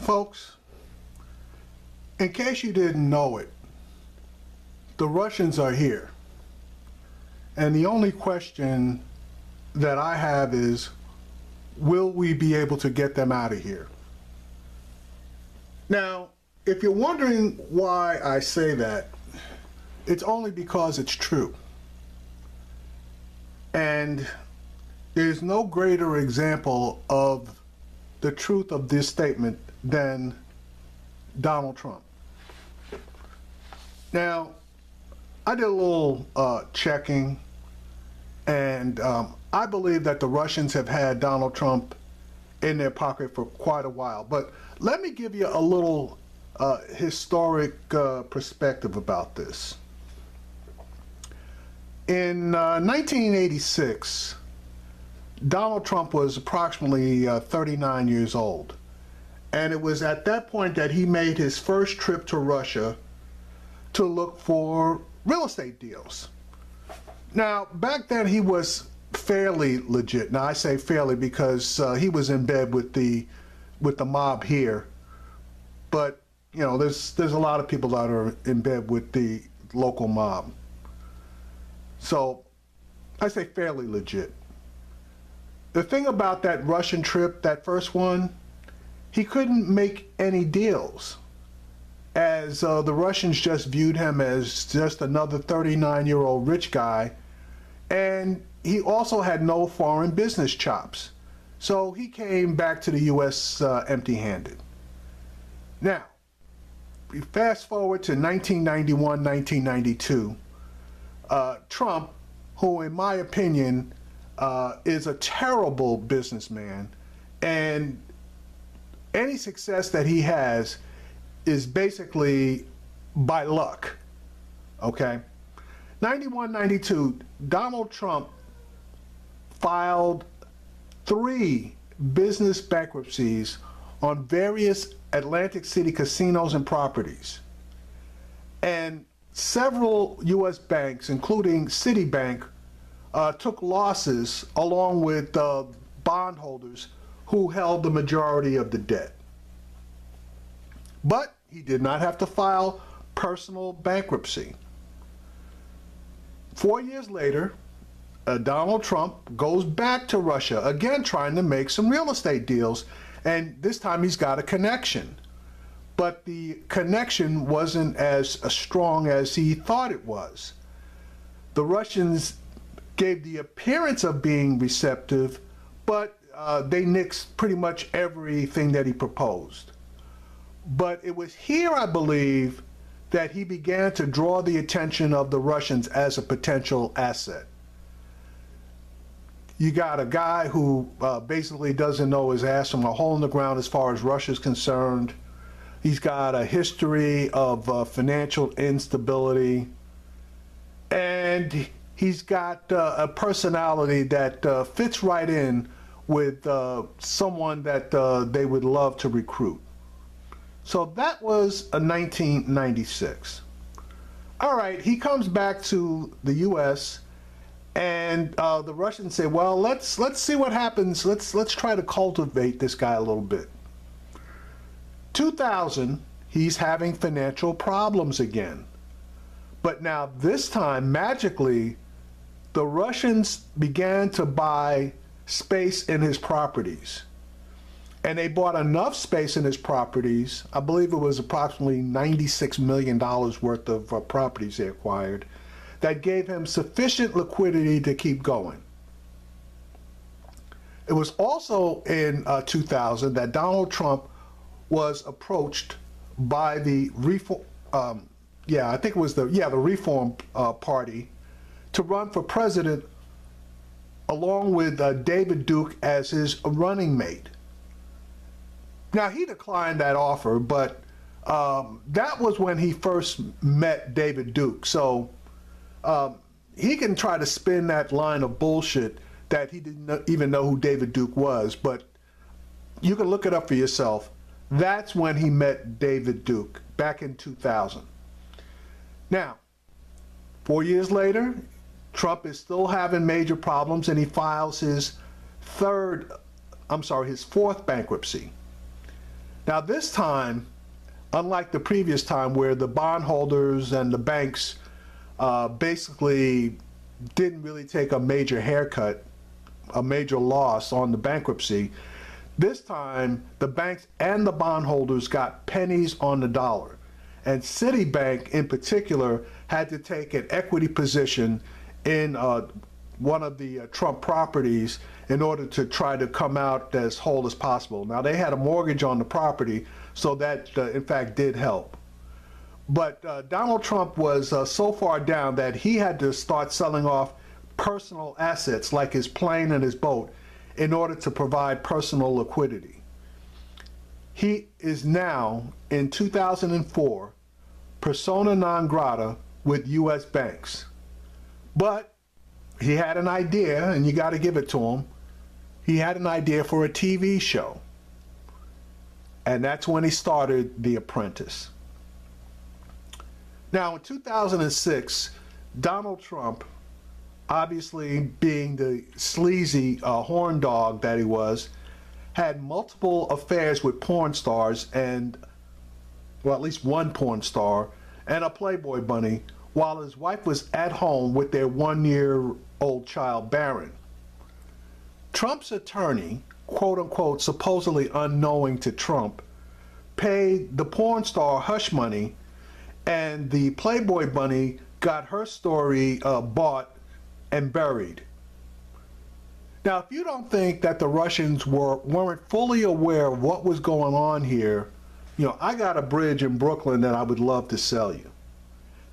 folks, in case you didn't know it, the Russians are here. And the only question that I have is, will we be able to get them out of here? Now, if you're wondering why I say that, it's only because it's true. And there's no greater example of the truth of this statement than Donald Trump. Now, I did a little checking, and I believe that the Russians have had Donald Trump in their pocket for quite a while. But let me give you a little historic perspective about this. In 1986, Donald Trump was approximately 39 years old. And it was at that point that he made his first trip to Russia to look for real estate deals. Now, back then he was fairly legit. Now I say fairly because he was in bed with the mob here. But, you know, there's a lot of people that are in bed with the local mob. So I say fairly legit. The thing about that Russian trip, that first one, he couldn't make any deals, as the Russians just viewed him as just another 39-year-old rich guy, and he also had no foreign business chops. So he came back to the U.S. Empty-handed. Now, we fast forward to 1991, 1992. Trump, who in my opinion is a terrible businessman, and any success that he has is basically by luck, okay? 91, 92, Donald Trump filed 3 business bankruptcies on various Atlantic City casinos and properties. And several U.S. banks, including Citibank, took losses along with bondholders who held the majority of the debt. But he did not have to file personal bankruptcy. 4 years later, Donald Trump goes back to Russia, again trying to make some real estate deals, and this time he's got a connection. But the connection wasn't as strong as he thought it was. The Russians gave the appearance of being receptive, but they nixed pretty much everything that he proposed. But it was here, I believe, that he began to draw the attention of the Russians as a potential asset. You got a guy who basically doesn't know his ass from a hole in the ground as far as Russia's concerned. He's got a history of financial instability, and he's got a personality that fits right in with someone that they would love to recruit. So that was a 1996. All right, he comes back to the U.S. and the Russians say, well, let's see what happens. Let's try to cultivate this guy a little bit. 2000, he's having financial problems again. But now this time, magically, the Russians began to buy space in his properties. And they bought enough space in his properties, I believe it was approximately $96 million worth of properties they acquired, that gave him sufficient liquidity to keep going. It was also in 2000 that Donald Trump was approached by the Reform, I think it was the Reform Party, to run for president along with David Duke as his running mate. Now, he declined that offer, but that was when he first met David Duke. So he can try to spin that line of bullshit that he didn't even know who David Duke was, but you can look it up for yourself. That's when he met David Duke, back in 2000. Now, 4 years later, Trump is still having major problems, and he files his fourth bankruptcy. Now this time, unlike the previous time where the bondholders and the banks basically didn't really take a major haircut, a major loss on the bankruptcy, this time the banks and the bondholders got pennies on the dollar. And Citibank in particular had to take an equity position in one of the Trump properties in order to try to come out as whole as possible. Now they had a mortgage on the property, so that in fact did help. But Donald Trump was so far down that he had to start selling off personal assets like his plane and his boat in order to provide personal liquidity. He is now, in 2004, persona non grata with U.S. banks. But he had an idea, and you got to give it to him. He had an idea for a TV show. And that's when he started The Apprentice. Now, in 2006, Donald Trump, obviously being the sleazy horn dog that he was, had multiple affairs with porn stars and, well, at least one porn star and a Playboy bunny, while his wife was at home with their 1-year-old child, Barron. Trump's attorney, quote unquote, supposedly unknowing to Trump, paid the porn star hush money, and the Playboy bunny got her story bought and buried. Now, if you don't think that the Russians weren't fully aware of what was going on here, you know, I got a bridge in Brooklyn that I would love to sell you.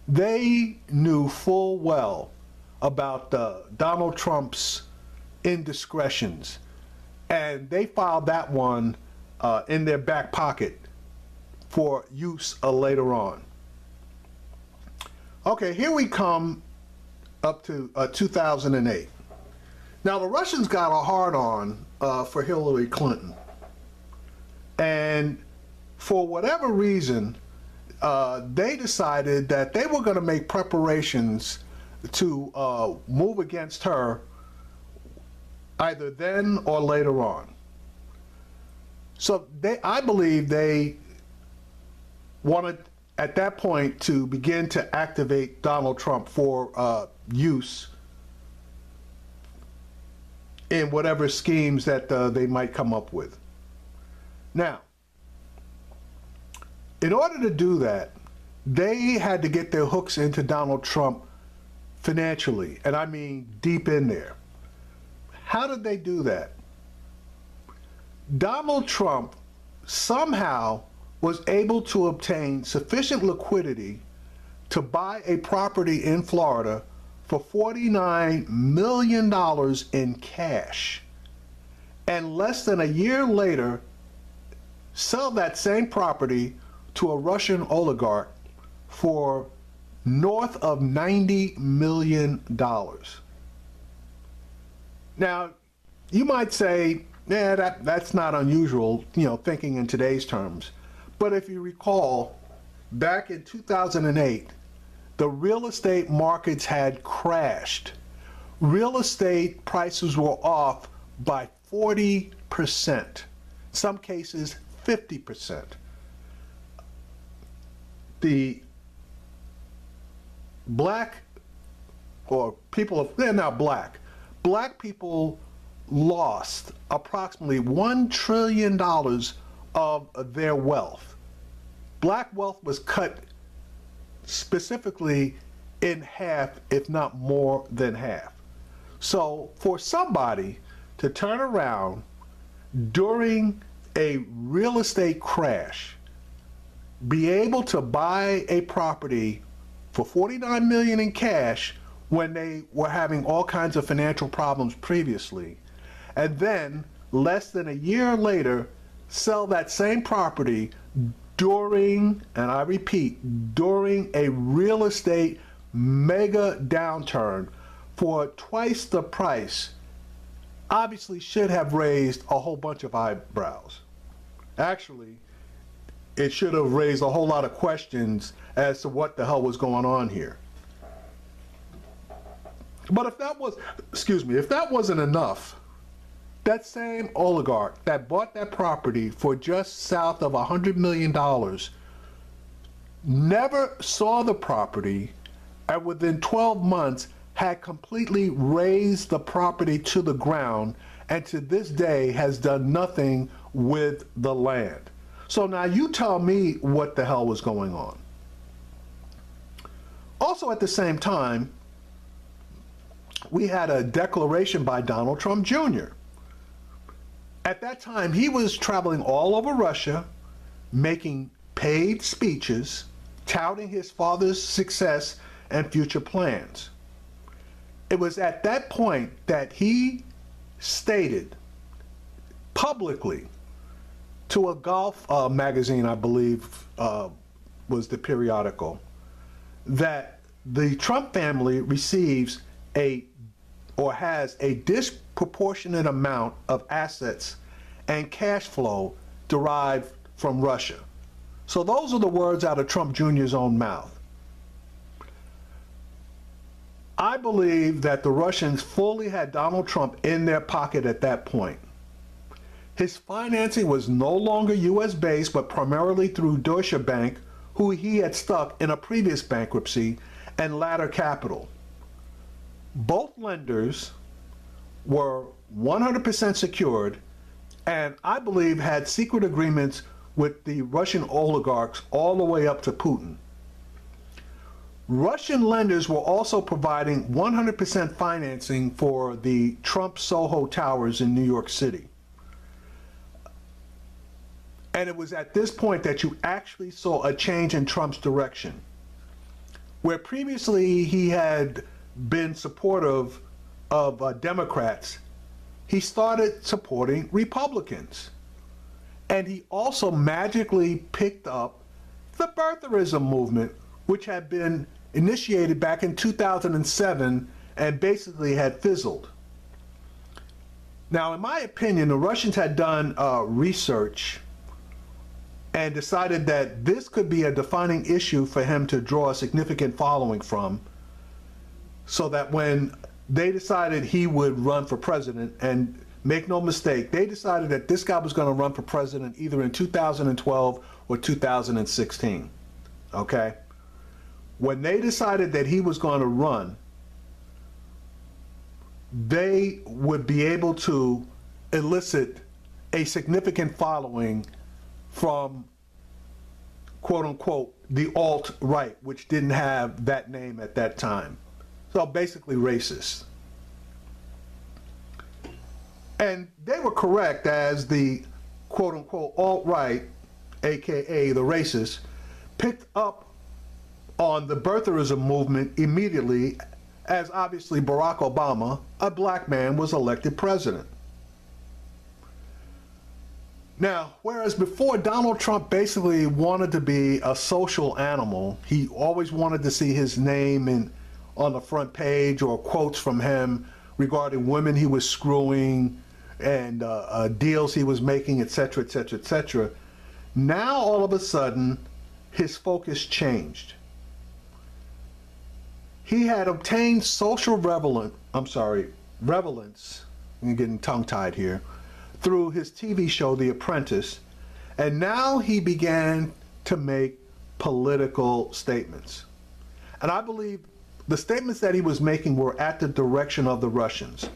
They knew full well about Donald Trump's indiscretions, and they filed that one in their back pocket for use later on. Okay, here we come up to 2008. Now, the Russians got a hard-on for Hillary Clinton. And for whatever reason, they decided that they were going to make preparations to move against her either then or later on. So I believe they wanted at that point to begin to activate Donald Trump for use in whatever schemes that they might come up with. Now, in order to do that, they had to get their hooks into Donald Trump financially, and I mean deep in there. How did they do that? Donald Trump somehow was able to obtain sufficient liquidity to buy a property in Florida for $49 million in cash, and less than a year later sell that same property to a Russian oligarch for north of $90 million. Now, you might say, yeah, that's not unusual, you know, thinking in today's terms. But if you recall, back in 2008, the real estate markets had crashed. Real estate prices were off by 40%, some cases 50%. The black, or people of, they're now black people lost approximately $1 trillion of their wealth. Black wealth was cut specifically in half, if not more than half. So for somebody to turn around during a real estate crash, be able to buy a property for $49 million in cash when they were having all kinds of financial problems previously, and then less than a year later sell that same property during, and I repeat, during a real estate mega downturn for twice the price, obviously should have raised a whole bunch of eyebrows. Actually, it should have raised a whole lot of questions as to what the hell was going on here. But if that was, excuse me, if that wasn't enough, That same oligarch that bought that property for just south of $100 million never saw the property, and within 12 months had completely razed the property to the ground, and to this day has done nothing with the land. So now you tell me what the hell was going on. Also at the same time, we had a declaration by Donald Trump Jr. At that time, he was traveling all over Russia, making paid speeches, touting his father's success and future plans. It was at that point that he stated publicly to a golf magazine, I believe was the periodical, that the Trump family receives or has a disproportionate amount of assets and cash flow derived from Russia. So those are the words out of Trump Jr.'s own mouth. I believe that the Russians fully had Donald Trump in their pocket at that point. His financing was no longer U.S. based, but primarily through Deutsche Bank, who he had stuck in a previous bankruptcy, and Ladder Capital. Both lenders were 100% secured, and I believe had secret agreements with the Russian oligarchs all the way up to Putin. Russian lenders were also providing 100% financing for the Trump Soho Towers in New York City. And it was at this point that you actually saw a change in Trump's direction. Where previously he had been supportive of Democrats, he started supporting Republicans. And he also magically picked up the birtherism movement, which had been initiated back in 2007 and basically had fizzled. Now, in my opinion, the Russians had done research and decided that this could be a defining issue for him to draw a significant following from, so that when they decided he would run for president, and make no mistake, they decided that this guy was going to run for president either in 2012 or 2016, okay? When they decided that he was going to run, they would be able to elicit a significant following from, quote unquote, the alt-right, which didn't have that name at that time. So basically racist. And they were correct, as the quote unquote alt-right, aka the racists, picked up on the birtherism movement immediately, as obviously Barack Obama, a black man, was elected president. Now, whereas before Donald Trump basically wanted to be a social animal, he always wanted to see his name on the front page or quotes from him regarding women he was screwing and deals he was making, etc., etc., etc. Now, all of a sudden, his focus changed. He had obtained social relevance, I'm getting tongue-tied here, through his TV show, The Apprentice, and now he began to make political statements. And I believe the statements that he was making were at the direction of the Russians.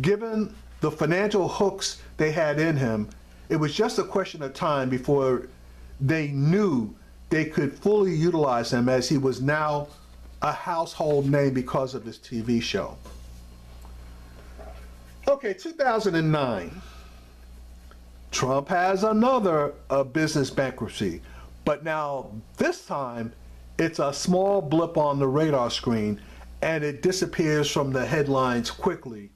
Given the financial hooks they had in him, it was just a question of time before they knew they could fully utilize him, as he was now a household name because of his TV show. Okay, 2009. Trump has another business bankruptcy, but now this time it's a small blip on the radar screen, and it disappears from the headlines quickly,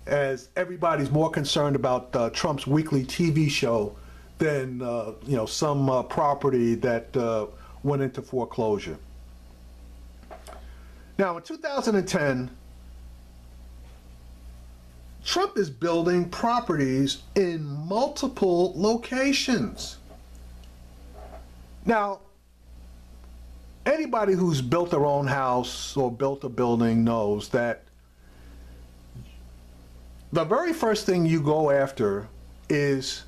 as everybody's more concerned about Trump's weekly TV show than some property that went into foreclosure. Now, in 2010, Trump is building properties in multiple locations. Now, anybody who's built their own house or built a building knows that the very first thing you go after is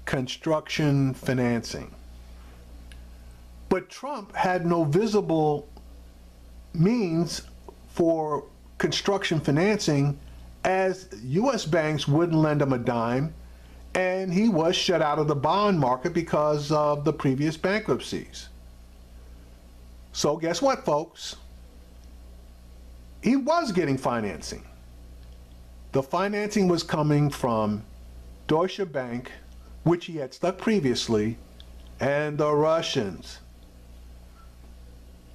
construction financing. But Trump had no visible means for construction financing, as U.S. banks wouldn't lend him a dime, and he was shut out of the bond market because of the previous bankruptcies. So guess what, folks? He was getting financing. The financing was coming from Deutsche Bank, which he had stuck previously, and the Russians.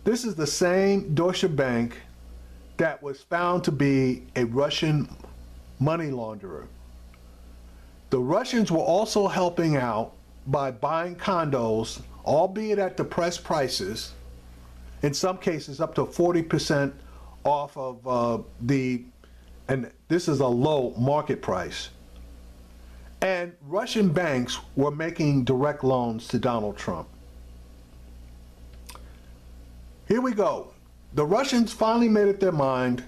This is the same Deutsche Bank that was found to be a Russian money launderer. The Russians were also helping out by buying condos, albeit at depressed prices, in some cases up to 40% off of and this is a low market price. And Russian banks were making direct loans to Donald Trump. Here we go. The Russians finally made up their mind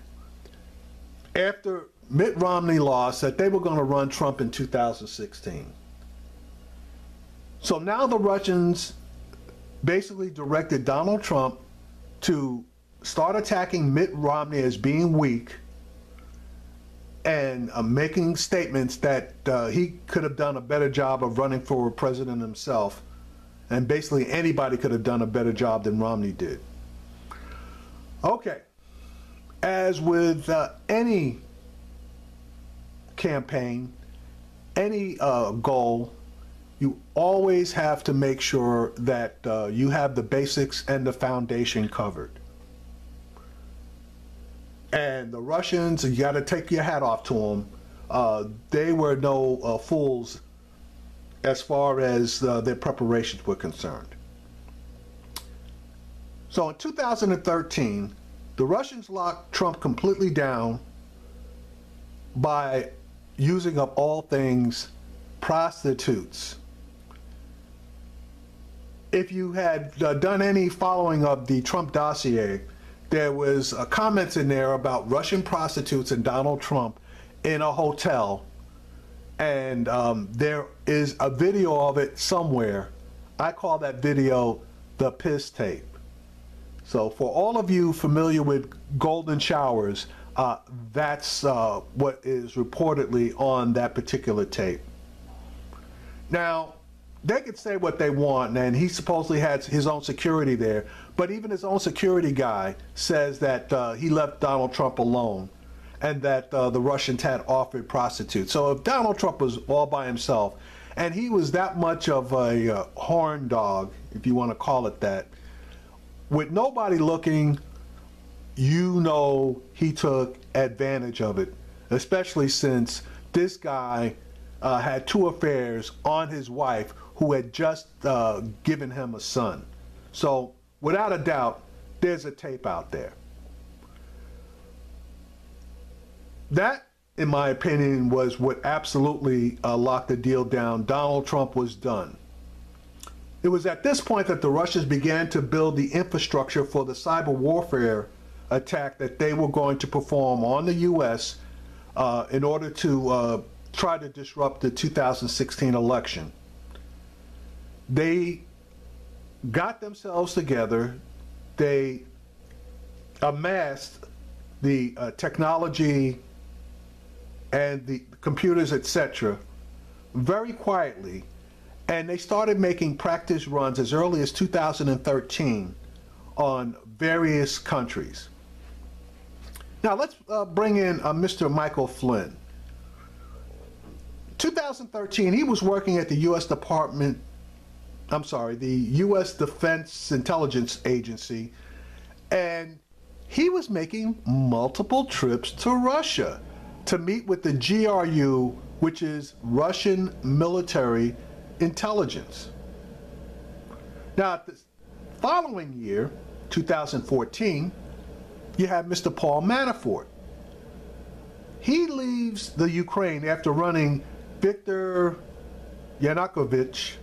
after Mitt Romney lost that they were going to run Trump in 2016. So now the Russians basically directed Donald Trump to start attacking Mitt Romney as being weak and making statements that he could have done a better job of running for president himself. And basically anybody could have done a better job than Romney did. Okay, as with any campaign, any goal, you always have to make sure that you have the basics and the foundation covered. And the Russians, you got to take your hat off to them. They were no fools as far as their preparations were concerned. So in 2013, the Russians locked Trump completely down by using, of all things, prostitutes. If you had done any following of the Trump dossier, there was comments in there about Russian prostitutes and Donald Trump in a hotel. And there is a video of it somewhere. I call that video the piss tape. So for all of you familiar with golden showers, that's what is reportedly on that particular tape. Now, they could say what they want, and he supposedly had his own security there, but even his own security guy says that he left Donald Trump alone and that the Russians had offered prostitutes. So if Donald Trump was all by himself, and he was that much of a horn dog, if you want to call it that, with nobody looking, you know he took advantage of it, especially since this guy had 2 affairs on his wife who had just given him a son. So without a doubt, there's a tape out there. That, in my opinion, was what absolutely locked the deal down. Donald Trump was done. It was at this point that the Russians began to build the infrastructure for the cyber warfare attack that they were going to perform on the U.S. In order to try to disrupt the 2016 election. They got themselves together. They amassed the technology and the computers, etc., very quietly. And they started making practice runs as early as 2013 on various countries. Now let's bring in Mr. Michael Flynn. 2013, he was working at the U.S. the U.S. Defense Intelligence Agency, and he was making multiple trips to Russia to meet with the GRU, which is Russian military intelligence. Now, the following year, 2014, you have Mr. Paul Manafort. He leaves the Ukraine after running Viktor Yanukovych,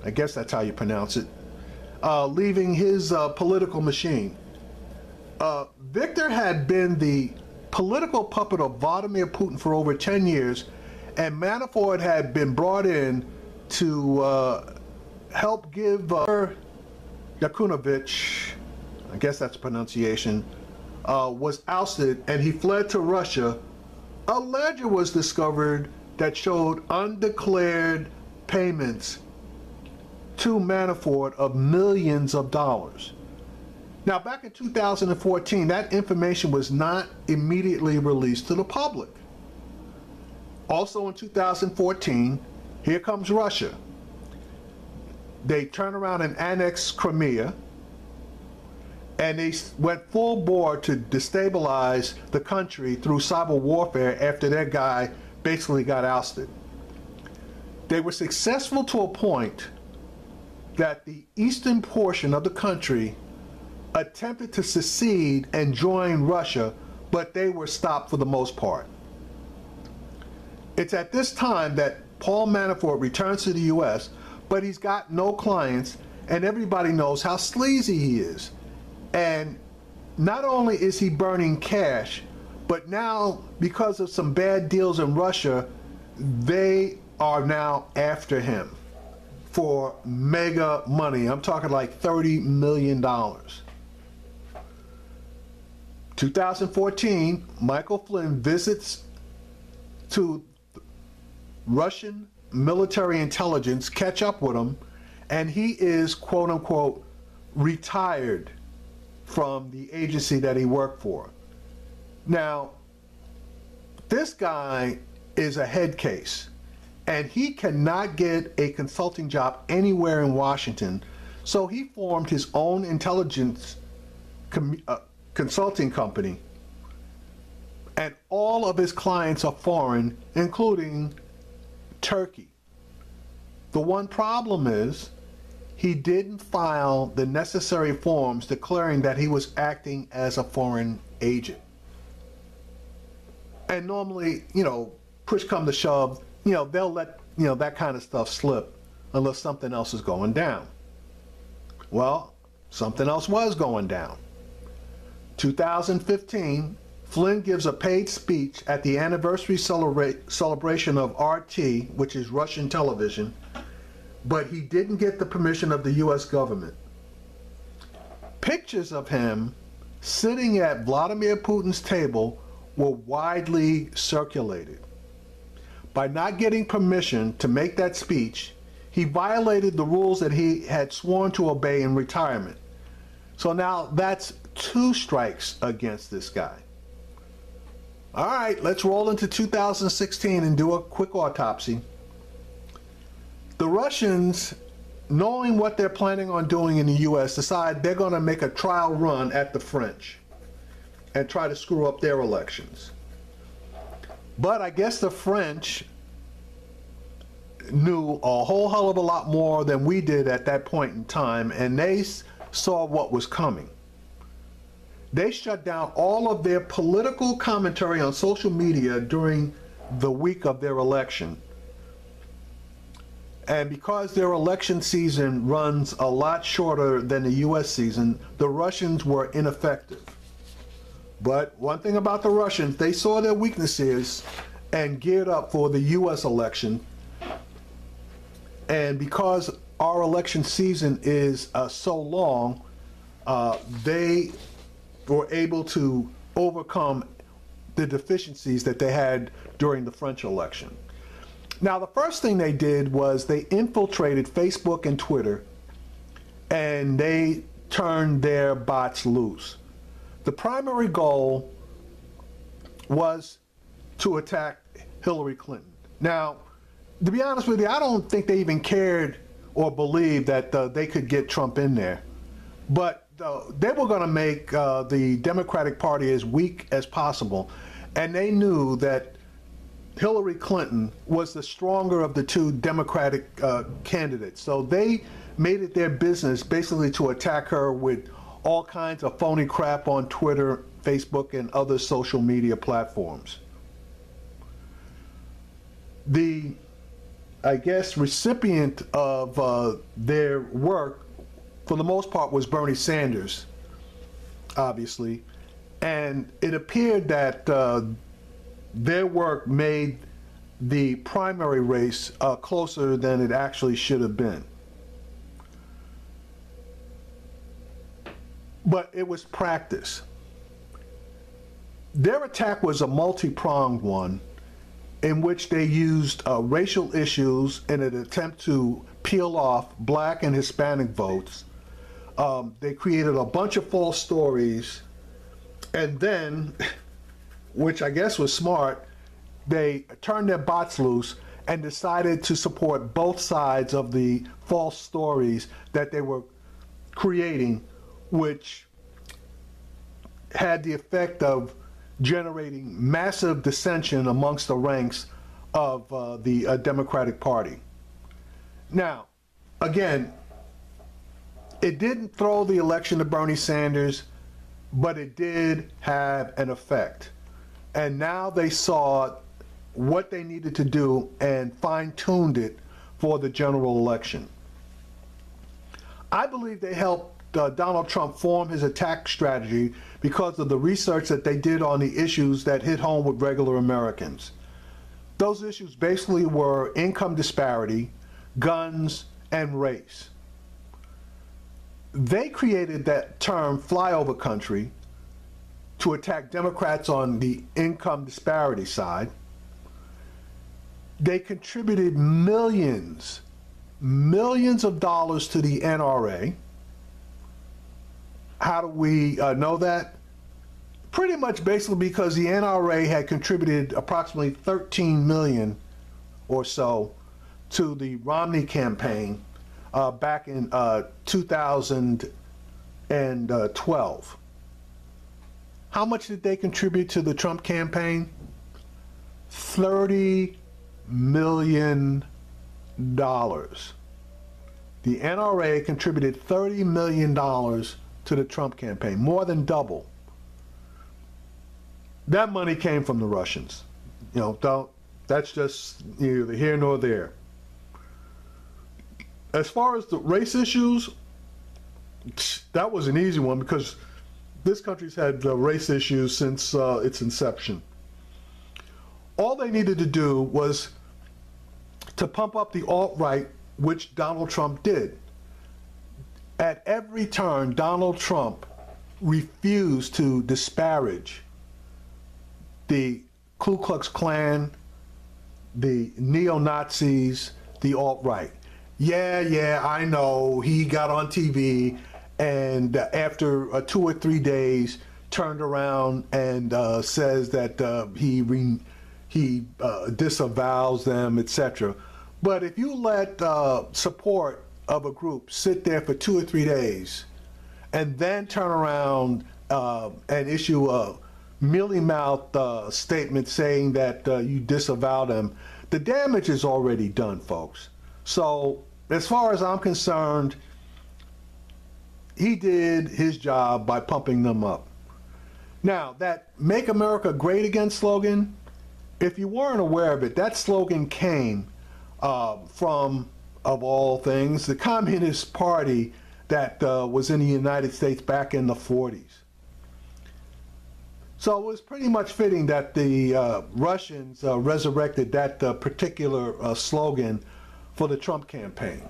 I guess that's how you pronounce it, leaving his political machine. Viktor had been the political puppet of Vladimir Putin for over 10 years, and Manafort had been brought in to help give Yakunovich, I guess that's pronunciation, was ousted, and he fled to Russia. A ledger was discovered that showed undeclared payments to Manafort of millions of dollars. Now, back in 2014, that information was not immediately released to the public. Also in 2014, here comes Russia. They turn around and annex Crimea, and they went full bore to destabilize the country through cyber warfare after their guy basically got ousted. They were successful to a point that the eastern portion of the country attempted to secede and join Russia, but they were stopped for the most part. It's at this time that Paul Manafort returns to the US, but he's got no clients, and everybody knows how sleazy he is. And not only is he burning cash, but now, because of some bad deals in Russia, they are now after him for mega money. I'm talking like $30 million. 2014, Michael Flynn visits to Russian military intelligence, catch up with him, and he is, quote unquote, retired from the agency that he worked for. Now, this guy is a head case, and he cannot get a consulting job anywhere in Washington, so he formed his own intelligence consulting company, and all of his clients are foreign, including Turkey. The one problem is he didn't file the necessary forms declaring that he was acting as a foreign agent. And normally, push come to shove, they'll let, that kind of stuff slip unless something else is going down. Well, something else was going down. 2015, Flynn gives a paid speech at the anniversary celebration of RT, which is Russian television, but he didn't get the permission of the US government. Pictures of him sitting at Vladimir Putin's table were widely circulated. By not getting permission to make that speech, he violated the rules that he had sworn to obey in retirement. So now that's 2 strikes against this guy. All right, let's roll into 2016 and do a quick autopsy. The Russians, knowing what they're planning on doing in the US, decide they're going to make a trial run at the French and try to screw up their elections. But I guess the French knew a whole hell of a lot more than we did at that point in time, and they saw what was coming. They shut down all of their political commentary on social media during the week of their election. And because their election season runs a lot shorter than the US season, the Russians were ineffective. But one thing about the Russians, they saw their weaknesses and geared up for the US election. And because our election season is so long, they were able to overcome the deficiencies that they had during the French election. Now, the first thing they did was they infiltrated Facebook and Twitter, and they turned their bots loose. The primary goal was to attack Hillary Clinton. Now, to be honest with you, I don't think they even cared or believed that they could get Trump in there. But they were going to make the Democratic Party as weak as possible. And they knew that Hillary Clinton was the stronger of the 2 Democratic candidates. So they made it their business basically to attack her with all kinds of phony crap on Twitter, Facebook, and other social media platforms. The, I guess, recipient of their work, for the most part, was Bernie Sanders, obviously. And it appeared that their work made the primary race closer than it actually should have been. But it was practice. Their attack was a multi-pronged one in which they used racial issues in an attempt to peel off black and Hispanic votes. They created a bunch of false stories, and then, which I guess was smart, they turned their bots loose and decided to support both sides of the false stories that they were creating, which had the effect of generating massive dissension amongst the ranks of the Democratic Party. Now, again, it didn't throw the election to Bernie Sanders, but it did have an effect. And now they saw what they needed to do and fine-tuned it for the general election. I believe they helped Donald Trump form his attack strategy because of the research that they did on the issues that hit home with regular Americans. Those issues basically were income disparity, guns, and race. They created that term flyover country to attack Democrats on the income disparity side. They contributed millions of dollars to the NRA. How do we know that? Pretty much basically because the NRA had contributed approximately 13 million or so to the Romney campaign back in 2012. How much did they contribute to the Trump campaign? $30 million. The NRA contributed $30 million to the Trump campaign, more than double. That money came from the Russians. That's just neither here nor there. As far as the race issues, that was an easy one because this country's had race issues since its inception. All they needed to do was to pump up the alt-right, which Donald Trump did. At every turn, Donald Trump refused to disparage the Ku Klux Klan, the neo-Nazis, the alt-right. Yeah, I know, he got on TV and after 2 or 3 days turned around and says that he disavows them, etc. But if you let support of a group sit there for 2 or 3 days and then turn around and issue a mealy-mouthed statement saying that you disavow them, the damage is already done, folks. So as far as I'm concerned, he did his job by pumping them up. Now, that Make America Great Again slogan, if you weren't aware of it, that slogan came from, of all things, the Communist Party that was in the United States back in the 40s. So it was pretty much fitting that the Russians resurrected that particular slogan for the Trump campaign.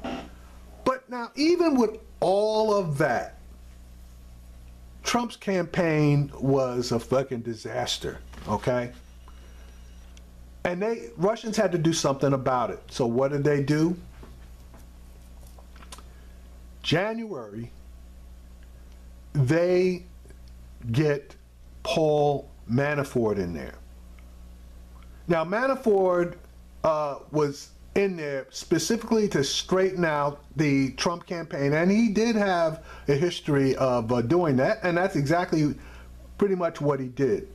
But now, even with all of that, Trump's campaign was a fucking disaster, okay? And Russians had to do something about it. So what did they do? January, they get Paul Manafort in there. Now, Manafort was in there specifically to straighten out the Trump campaign, and he did have a history of doing that, and that's exactly pretty much what he did.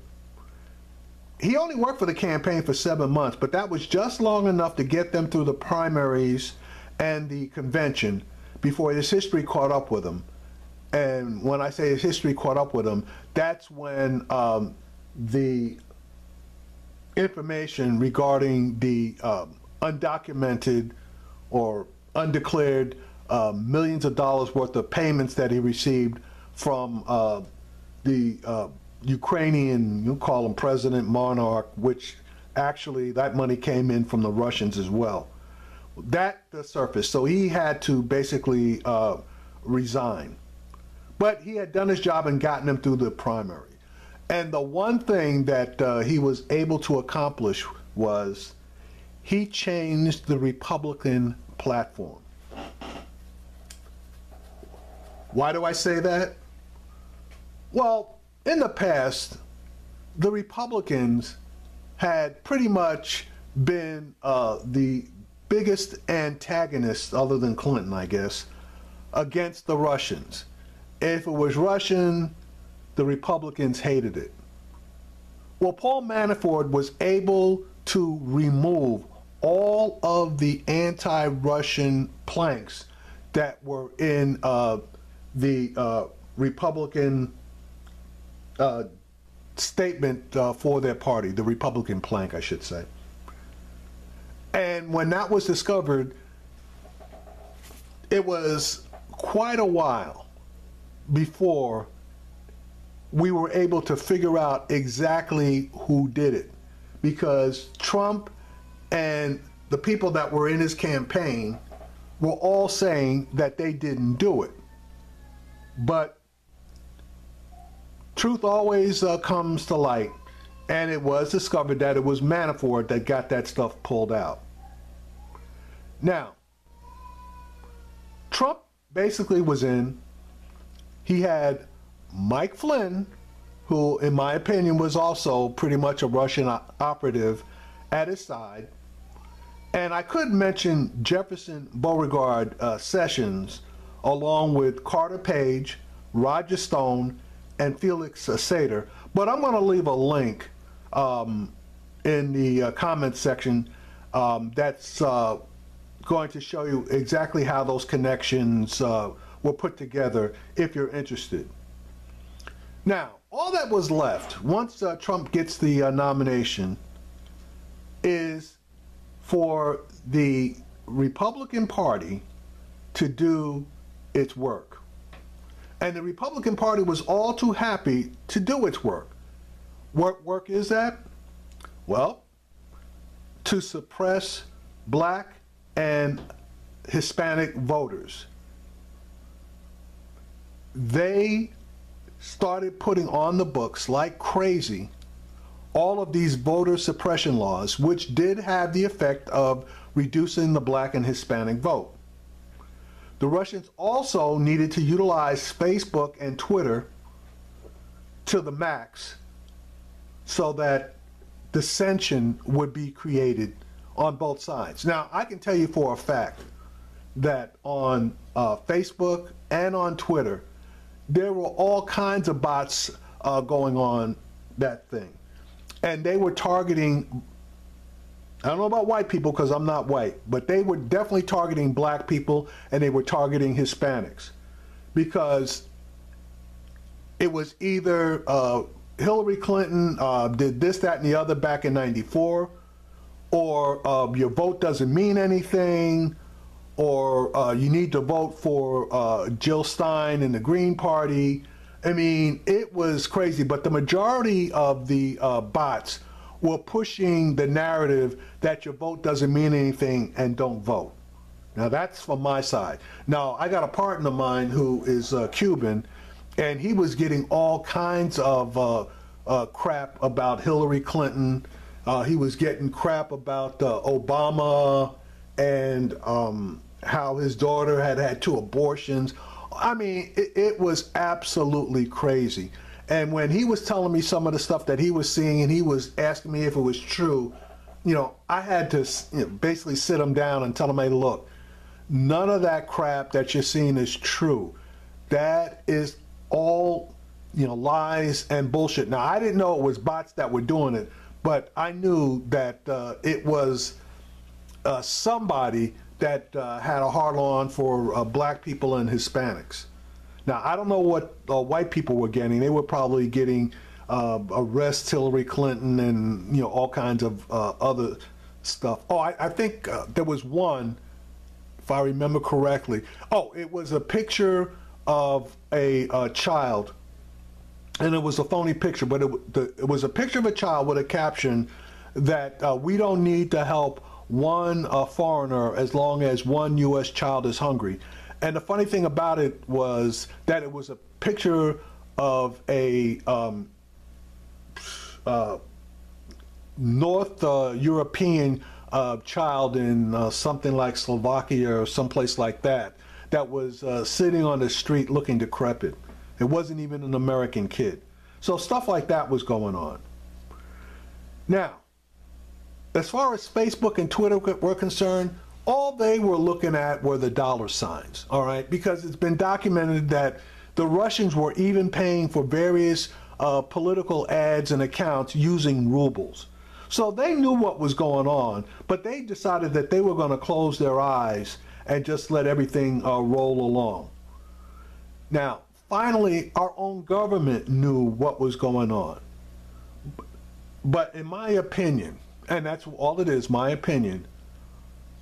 He only worked for the campaign for 7 months, but that was just long enough to get them through the primaries and the convention before his history caught up with him. And when I say his history caught up with him, that's when the information regarding the undocumented or undeclared millions of dollars worth of payments that he received from the Ukrainian, you call him president, monarch, which actually that money came in from the Russians as well. That surfaced, so he had to basically resign. But he had done his job and gotten him through the primary. And the one thing that he was able to accomplish was he changed the Republican platform. Why do I say that? Well, in the past, the Republicans had pretty much been the biggest antagonists, other than Clinton, I guess, against the Russians. If it was Russian, the Republicans hated it. Well, Paul Manafort was able to remove all of the anti-Russian planks that were in the Republican statement for their party, the Republican plank, I should say. And when that was discovered, it was quite a while before we were able to figure out exactly who did it, because Trump and the people that were in his campaign were all saying that they didn't do it. But truth always comes to light, and it was discovered that it was Manafort that got that stuff pulled out. Now, Trump basically was in. He had Mike Flynn, who in my opinion was also pretty much a Russian operative, at his side. And I could mention Jefferson Beauregard Sessions, along with Carter Page, Roger Stone, and Felix Sater. But I'm going to leave a link in the comment section that's going to show you exactly how those connections were put together if you're interested. Now, all that was left once Trump gets the nomination is for the Republican Party to do its work. And the Republican Party was all too happy to do its work. What work is that? Well, to suppress black and Hispanic voters. They started putting on the books like crazy all of these voter suppression laws, which did have the effect of reducing the black and Hispanic vote. The Russians also needed to utilize Facebook and Twitter to the max so that dissension would be created on both sides. Now, I can tell you for a fact that on Facebook and on Twitter, there were all kinds of bots going on that thing. And they were targeting, I don't know about white people because I'm not white, but they were definitely targeting black people, and they were targeting Hispanics, because it was either Hillary Clinton did this, that, and the other back in '94, or your vote doesn't mean anything, or you need to vote for Jill Stein and the Green Party. I mean, it was crazy, but the majority of the bots were pushing the narrative that your vote doesn't mean anything and don't vote. Now, that's from my side. Now, I got a partner of mine who is Cuban, and he was getting all kinds of crap about Hillary Clinton. He was getting crap about Obama and how his daughter had had 2 abortions. I mean, it was absolutely crazy. And when he was telling me some of the stuff that he was seeing, and he was asking me if it was true, you know, I had to basically sit him down and tell him, hey, look, none of that crap that you're seeing is true. That is all, you know, lies and bullshit. Now, I didn't know it was bots that were doing it, but I knew that it was somebody that had a hard-on for black people and Hispanics. Now, I don't know what white people were getting. They were probably getting arrest Hillary Clinton and, you know, all kinds of other stuff. Oh, I think there was one, if I remember correctly. Oh, it was a picture of a child and it was a phony picture, but it was a picture of a child with a caption that we don't need to help one foreigner as long as one U.S. child is hungry. And the funny thing about it was that it was a picture of a North European child in something like Slovakia or someplace like that, that was sitting on the street looking decrepit. It wasn't even an American kid. So stuff like that was going on. Now, as far as Facebook and Twitter were concerned, all they were looking at were the dollar signs, all right? Because it's been documented that the Russians were even paying for various political ads and accounts using rubles. So they knew what was going on, but they decided that they were going to close their eyes and just let everything roll along. Now, finally, our own government knew what was going on. But in my opinion, and that's all it is, my opinion,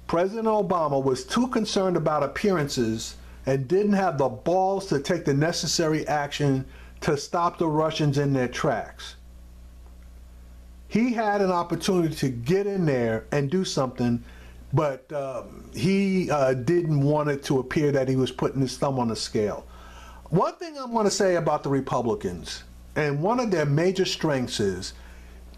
President Obama was too concerned about appearances and didn't have the balls to take the necessary action to stop the Russians in their tracks. He had an opportunity to get in there and do something, but he didn't want it to appear that he was putting his thumb on the scale. One thing I want to say about the Republicans, and one of their major strengths is,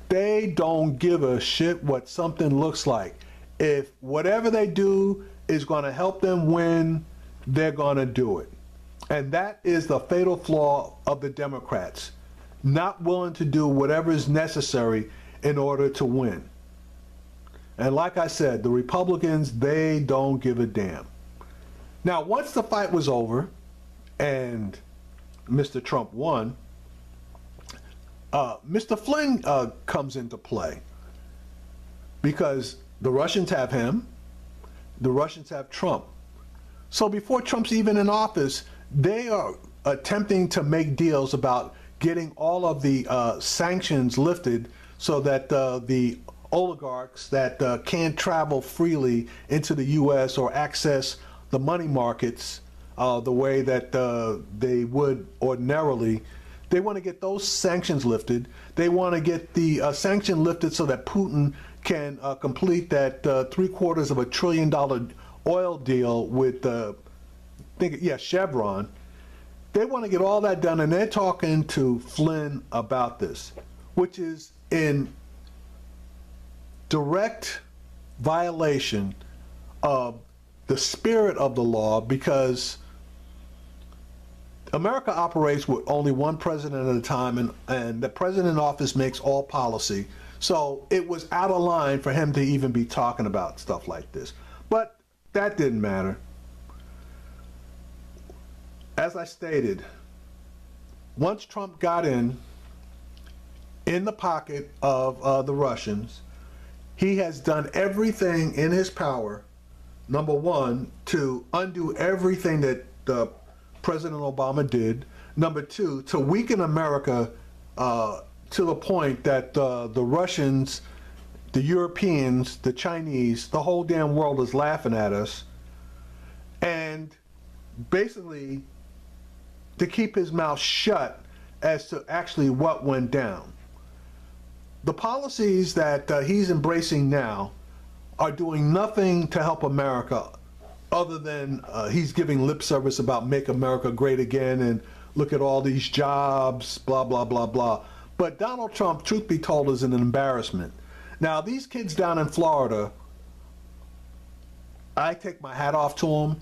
they don't give a shit what something looks like. If whatever they do is going to help them win, they're going to do it. And that is the fatal flaw of the Democrats. Not willing to do whatever is necessary in order to win. And like I said, the Republicans, they don't give a damn. Now, once the fight was over and Mr. Trump won, Mr. Flynn comes into play, because the Russians have him, the Russians have Trump. So before Trump's even in office, they are attempting to make deals about getting all of the sanctions lifted so that the oligarchs that can't travel freely into the U.S. or access the money markets the way that they would ordinarily, they want to get those sanctions lifted. They want to get the sanction lifted so that Putin can complete that $750 billion oil deal with, Chevron. They want to get all that done, and they're talking to Flynn about this, which is in direct violation of the spirit of the law, because America operates with only one president at a time, and the president in office makes all policy. So it was out of line for him to even be talking about stuff like this. But that didn't matter. As I stated, once Trump got in the pocket of the Russians, he has done everything in his power, number one, to undo everything that President Obama did. Number two, to weaken America to the point that the Russians, the Europeans, the Chinese, the whole damn world is laughing at us. And basically to keep his mouth shut as to actually what went down. The policies that he's embracing now are doing nothing to help America, other than he's giving lip service about make America great again and look at all these jobs, blah, blah, blah, blah. But Donald Trump, truth be told, is an embarrassment. Now, these kids down in Florida, I take my hat off to them,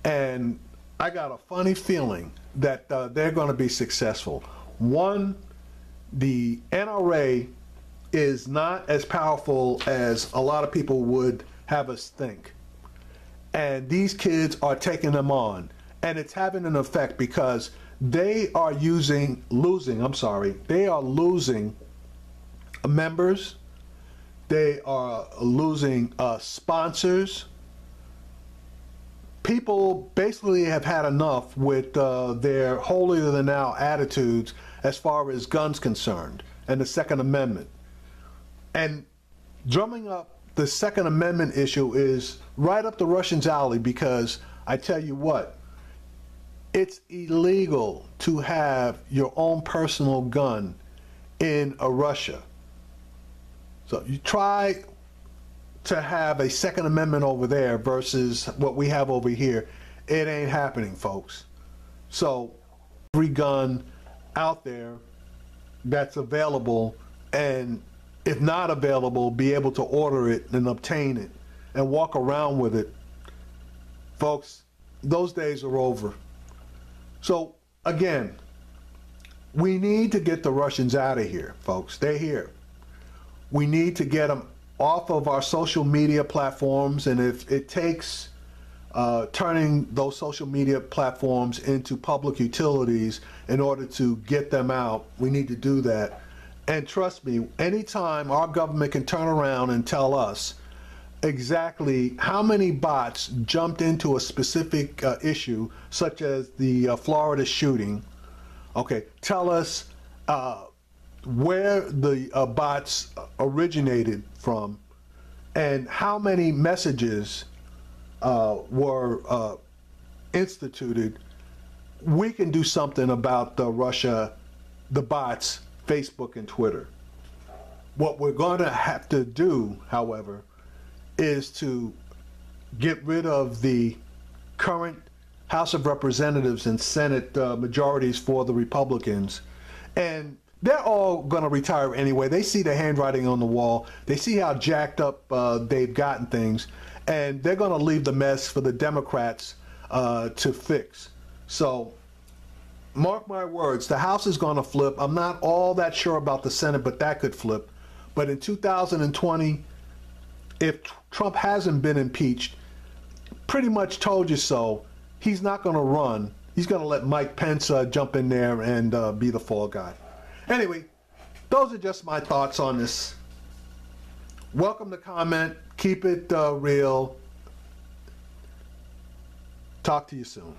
and I got a funny feeling that they're going to be successful. One, the NRA is not as powerful as a lot of people would have us think. And these kids are taking them on. And it's having an effect because they are losing members. They are losing sponsors. People basically have had enough with their holier-than-thou attitudes as far as guns concerned and the Second Amendment. And drumming up the Second Amendment issue is right up the Russians' alley, because I tell you what, It's illegal to have your own personal gun in Russia. So you try to have a Second Amendment over there versus what we have over here. It ain't happening, folks. So every gun out there that's available, and if not available, be able to order it and obtain it and walk around with it. Folks, those days are over. So again, we need to get the Russians out of here, folks. They're here. We need to get them off of our social media platforms, and if it takes turning those social media platforms into public utilities in order to get them out, we need to do that. And trust me, anytime our government can turn around and tell us exactly how many bots jumped into a specific issue, such as the Florida shooting, okay, tell us where the bots originated from and how many messages were instituted, we can do something about Russia, the bots, Facebook and Twitter. What we're going to have to do, however, is to get rid of the current House of Representatives and Senate majorities for the Republicans. And they're all going to retire anyway. They see the handwriting on the wall. They see how jacked up they've gotten things. And they're going to leave the mess for the Democrats to fix. So mark my words, the House is going to flip. I'm not all that sure about the Senate, but that could flip. But in 2020, if Trump hasn't been impeached, pretty much told you so, he's not going to run. He's going to let Mike Pence jump in there and be the fall guy. Anyway, those are just my thoughts on this. Welcome to comment. Keep it real. Talk to you soon.